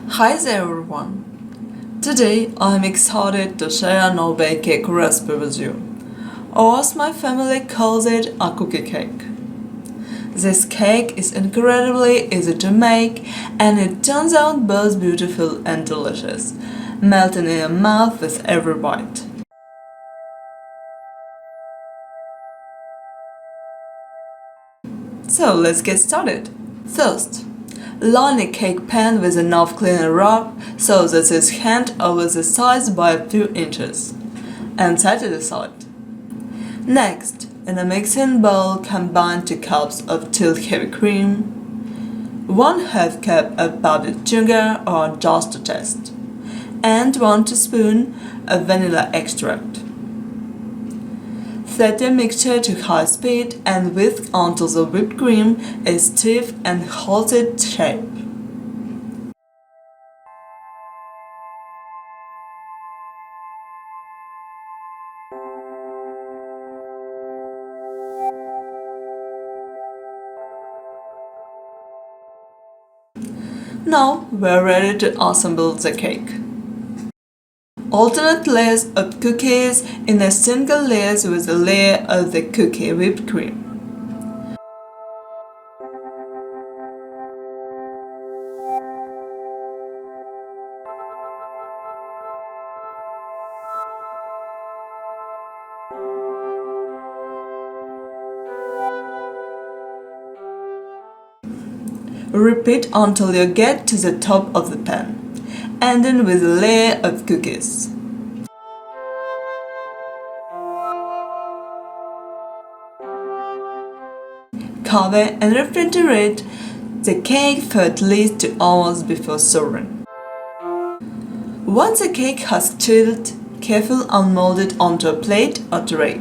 Hi there everyone! Today I'm excited to share a no-bake cake recipe with you, or as my family calls it, a cookie cake. This cake is incredibly easy to make and it turns out both beautiful and delicious, melting in your mouth with every bite. So let's get started. First, line a cake pan with enough clean wrap so that it's hand over the sides by a few inches, and set it aside. Next, in a mixing bowl, combine 2 cups of chilled heavy cream, 1/2 cup of powdered sugar or just to taste, and 1 teaspoon of vanilla extract. Set your mixture to high speed and whisk until the whipped cream is stiff and holds its shape. Now we're ready to assemble the cake. Alternate layers of cookies in a single layer with a layer of the cookie whipped cream. Repeat until you get to the top of the pan, ending with a layer of cookies. Cover and refrigerate the cake for at least 2 hours before serving. Once the cake has chilled, carefully unmold it onto a plate or tray.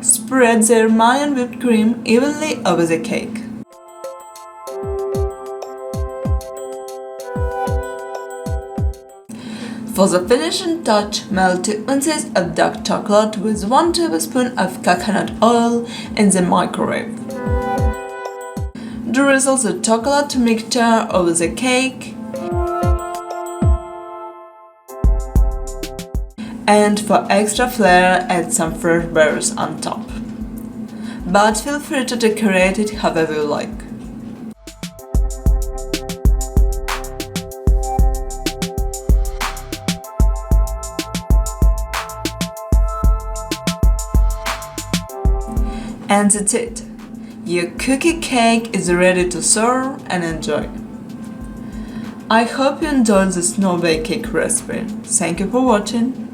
Spread the remaining whipped cream evenly over the cake. For the finishing touch, melt 2 ounces of dark chocolate with 1 tablespoon of coconut oil in the microwave. Drizzle the chocolate mixture over the cake. And for extra flair, add some fresh berries on top. But feel free to decorate it however you like. And that's it. Your cookie cake is ready to serve and enjoy. I hope you enjoyed this no-bake cake recipe. Thank you for watching.